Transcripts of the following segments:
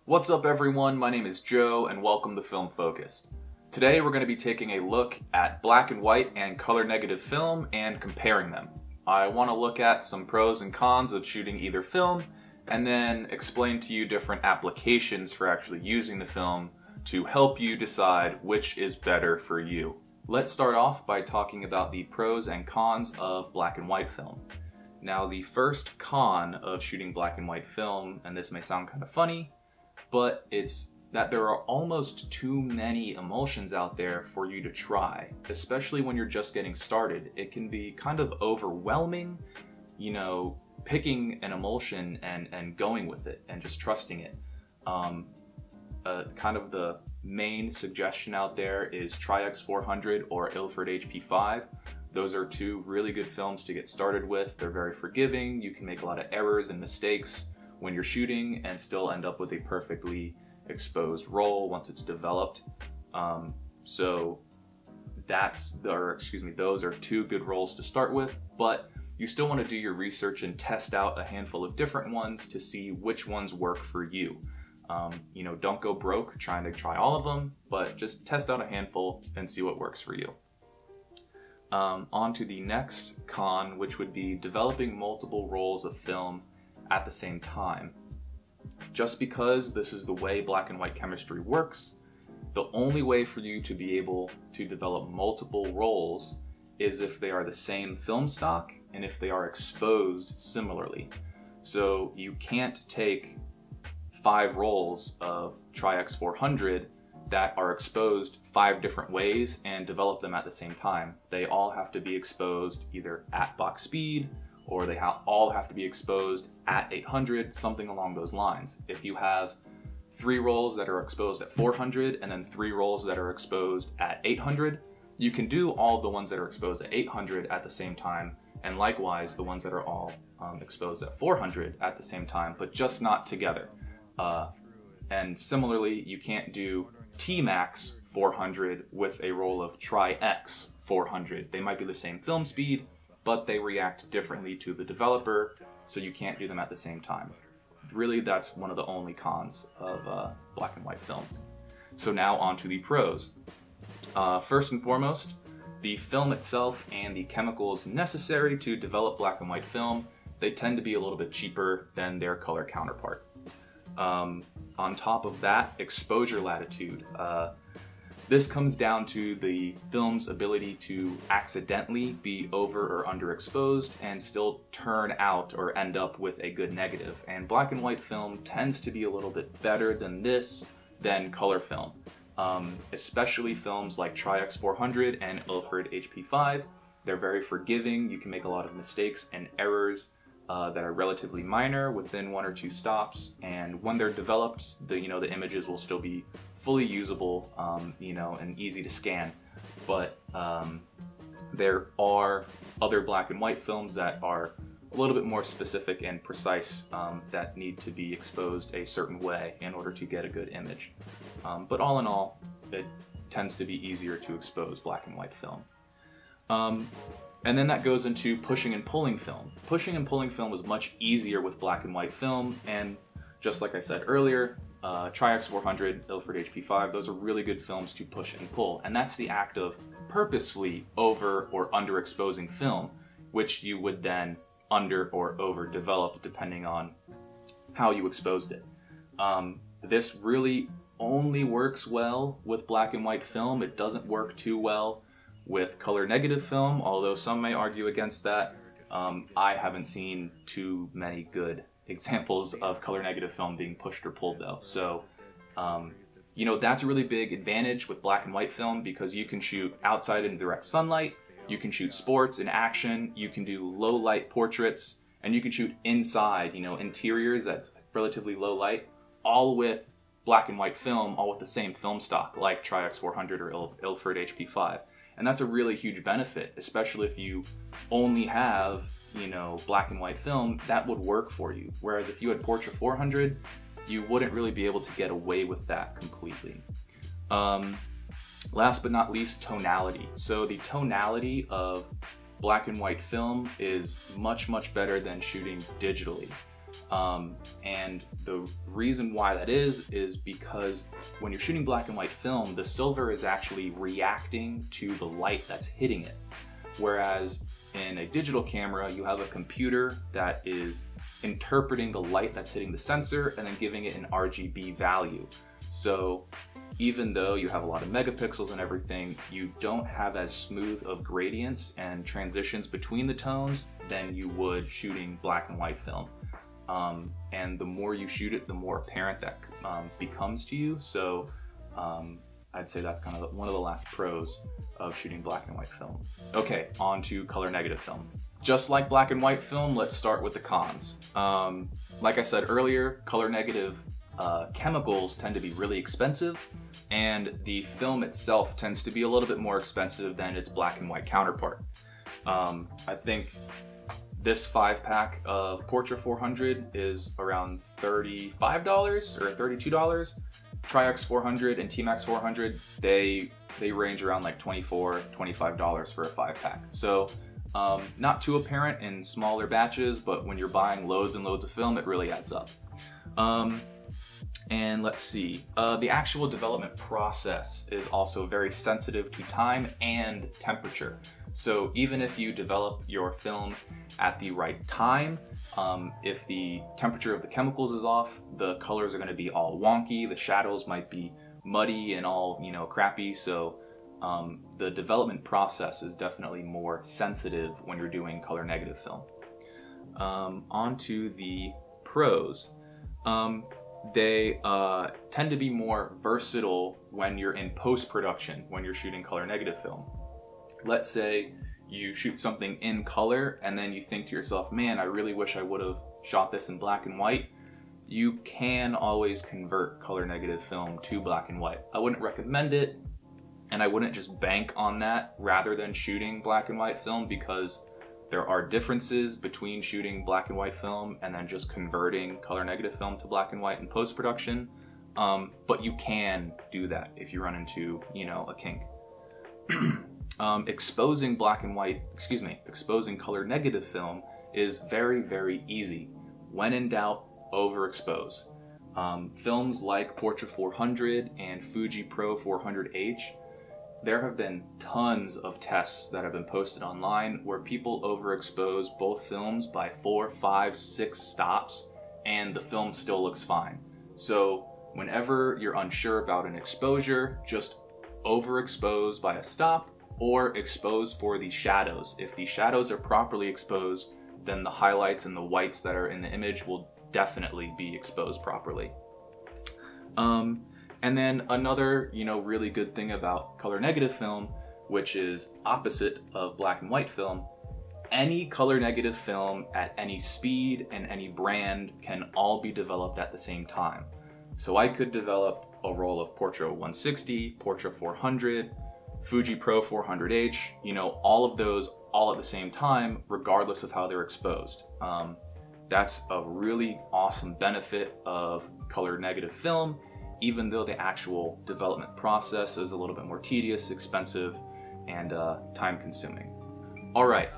What's up everyone, my name is Joe and welcome to Film Focused. Today we're going to be taking a look at black and white and color negative film and comparing them. I want to look at some pros and cons of shooting either film and then explain to you different applications for actually using the film to help you decide which is better for you. Let's start off by talking about the pros and cons of black and white film. Now the first con of shooting black and white film, and this may sound kind of funny, but it's that there are almost too many emulsions out there for you to try, especially when you're just getting started. It can be kind of overwhelming, picking an emulsion and going with it and just trusting it. Kind of the main suggestion out there is Tri-X400 or Ilford HP5. Those are two really good films to get started with. They're very forgiving. You can make a lot of errors and mistakes when you're shooting and still end up with a perfectly exposed roll once it's developed. So those are two good rolls to start with, but you still want to do your research and test out a handful of different ones to see which ones work for you. Don't go broke trying to try all of them, but just test out a handful and see what works for you. On to the next con, which would be developing multiple rolls of film at the same time. Just because this is the way black and white chemistry works, the only way for you to be able to develop multiple rolls is if they are the same film stock and if they are exposed similarly. So you can't take 5 rolls of Tri-X400 that are exposed 5 different ways and develop them at the same time. They all have to be exposed either at box speed, or they all have to be exposed at 800, something along those lines. If you have 3 rolls that are exposed at 400 and then 3 rolls that are exposed at 800, you can do all of the ones that are exposed at 800 at the same time, and likewise the ones that are all exposed at 400 at the same time, but just not together. And similarly, you can't do T-Max 400 with a roll of Tri-X 400. They might be the same film speed, but they react differently to the developer, so you can't do them at the same time. Really, that's one of the only cons of black and white film. So now on to the pros. First and foremost, the film itself and the chemicals necessary to develop black and white film, they tend to be a little bit cheaper than their color counterpart. On top of that, exposure latitude. This comes down to the film's ability to accidentally be over or underexposed and still turn out or end up with a good negative. And black and white film tends to be a little bit better than color film. Especially films like Tri-X400 and Ilford HP5. They're very forgiving. You can make a lot of mistakes and errors that are relatively minor within 1 or 2 stops, and when they're developed, the images will still be fully usable, and easy to scan. But there are other black and white films that are a little bit more specific and precise that need to be exposed a certain way in order to get a good image. But all in all, it tends to be easier to expose black and white film. And then that goes into pushing and pulling film. Pushing and pulling film is much easier with black and white film, and just like I said earlier, Tri-X400, Ilford HP5, those are really good films to push and pull, and that's the act of purposefully over or underexposing film, which you would then under or over develop depending on how you exposed it. This really only works well with black and white film. It doesn't work too well with color negative film, although some may argue against that. I haven't seen too many good examples of color negative film being pushed or pulled though. So, that's a really big advantage with black and white film because you can shoot outside in direct sunlight, you can shoot sports and action, you can do low light portraits, and you can shoot inside, interiors at relatively low light, all with black and white film, all with the same film stock like Tri-X400 or Ilford HP5. And that's a really huge benefit, especially if you only have, black and white film, that would work for you. Whereas if you had Portra 400, you wouldn't really be able to get away with that completely. Last but not least, tonality. So the tonality of black and white film is much, much better than shooting digitally. And The reason why that is because when you're shooting black and white film, the silver is actually reacting to the light that's hitting it. Whereas in a digital camera, you have a computer that is interpreting the light that's hitting the sensor and then giving it an RGB value. So even though you have a lot of megapixels and everything, you don't have as smooth of gradients and transitions between the tones than you would shooting black and white film. And the more you shoot it, the more apparent that becomes to you. So I'd say that's kind of one of the last pros of shooting black and white film. Okay, on to color negative film. Just like black and white film, let's start with the cons. Like I said earlier, color negative chemicals tend to be really expensive, and the film itself tends to be a little bit more expensive than its black and white counterpart. I think this 5-pack of Portra 400 is around $35 or $32. Tri-X 400 and T-Max 400, they range around like $24, $25 for a 5-pack. So not too apparent in smaller batches, but when you're buying loads and loads of film, it really adds up. And let's see, the actual development process is also very sensitive to time and temperature. So even if you develop your film at the right time, if the temperature of the chemicals is off, the colors are going to be all wonky, the shadows might be muddy and all, you know, crappy. So the development process is definitely more sensitive when you're doing color negative film. On to the pros. They tend to be more versatile when you're in post-production, when you're shooting color negative film. Let's say you shoot something in color and then you think to yourself, man, I really wish I would have shot this in black and white. You can always convert color negative film to black and white. I wouldn't recommend it, and I wouldn't just bank on that rather than shooting black and white film, because there are differences between shooting black and white film and then just converting color negative film to black and white in post-production. But you can do that if you run into, you know, a kink. Exposing exposing color negative film is very, very easy. When in doubt, overexpose. Films like Portra 400 and Fuji Pro 400H, there have been tons of tests that have been posted online where people overexpose both films by 4, 5, 6 stops and the film still looks fine. So whenever you're unsure about an exposure, just overexpose by a stop or expose for the shadows. If the shadows are properly exposed, then the highlights and the whites that are in the image will definitely be exposed properly. And then another, you know, really good thing about color negative film, which is opposite of black and white film, any color negative film at any speed and any brand can all be developed at the same time. So I could develop a roll of Portra 160, Portra 400, Fuji Pro 400H, you know, all of those all at the same time, regardless of how they're exposed. That's a really awesome benefit of color negative film, even though the actual development process is a little bit more tedious, expensive, and time consuming. All right,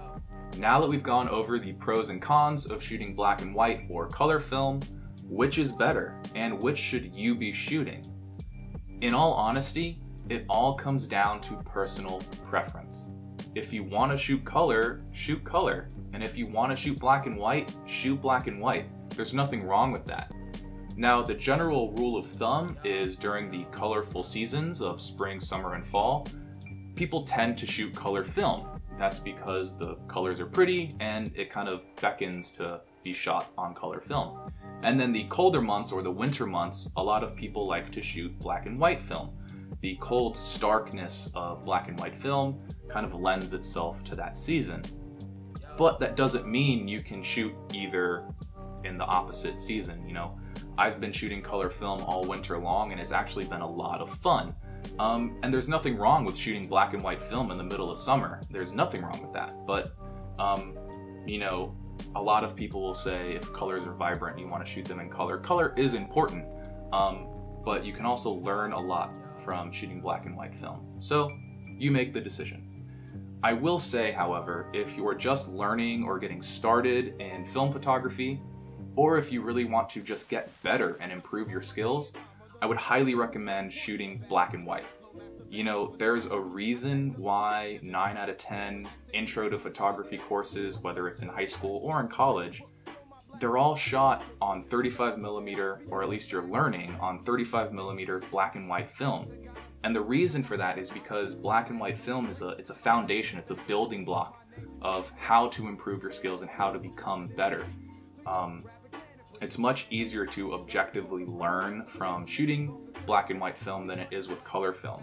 now that we've gone over the pros and cons of shooting black and white or color film, which is better and which should you be shooting? In all honesty, it all comes down to personal preference. If you want to shoot color, shoot color. And if you want to shoot black and white, shoot black and white. There's nothing wrong with that. Now, the general rule of thumb is during the colorful seasons of spring, summer, and fall, people tend to shoot color film. That's because the colors are pretty and it kind of beckons to be shot on color film. And then the colder months or the winter months, a lot of people like to shoot black and white film. The cold starkness of black and white film kind of lends itself to that season. But that doesn't mean you can shoot either in the opposite season, you know. I've been shooting color film all winter long and it's actually been a lot of fun. And there's nothing wrong with shooting black and white film in the middle of summer. There's nothing wrong with that. But, you know, a lot of people will say if colors are vibrant, you want to shoot them in color. Color is important, but you can also learn a lot from shooting black and white film. So you make the decision. I will say, however, if you're just learning or getting started in film photography, Or if you really want to just get better and improve your skills, I would highly recommend shooting black and white. You know, there's a reason why 9 out of 10 intro to photography courses, whether it's in high school or in college, they're all shot on 35mm, or at least you're learning on 35mm black and white film. And the reason for that is because black and white film is it's a foundation, it's a building block of how to improve your skills and how to become better. It's much easier to objectively learn from shooting black and white film than it is with color film.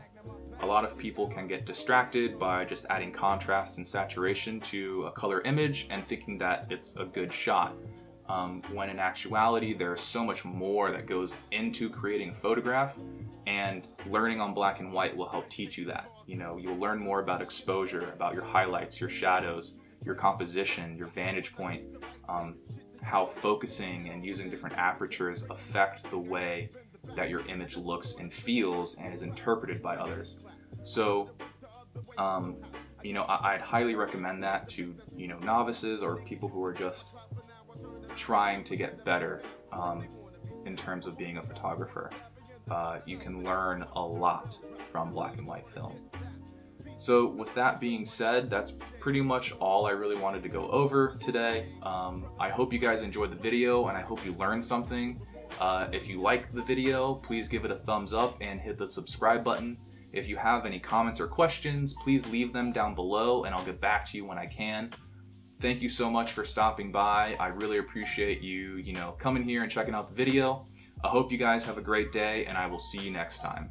A lot of people can get distracted by just adding contrast and saturation to a color image and thinking that it's a good shot. When in actuality, there's so much more that goes into creating a photograph, and learning on black and white will help teach you that. You know, you'll learn more about exposure, about your highlights, your shadows, your composition, your vantage point, how focusing and using different apertures affect the way that your image looks and feels and is interpreted by others. So, you know, I'd highly recommend that to, you know, novices or people who are just trying to get better in terms of being a photographer. You can learn a lot from black and white film. So with that being said, that's pretty much all I really wanted to go over today. I hope you guys enjoyed the video and I hope you learned something. If you liked the video, please give it a thumbs up and hit the subscribe button. If you have any comments or questions, please leave them down below and I'll get back to you when I can. Thank you so much for stopping by. I really appreciate you, coming here and checking out the video. I hope you guys have a great day and I will see you next time.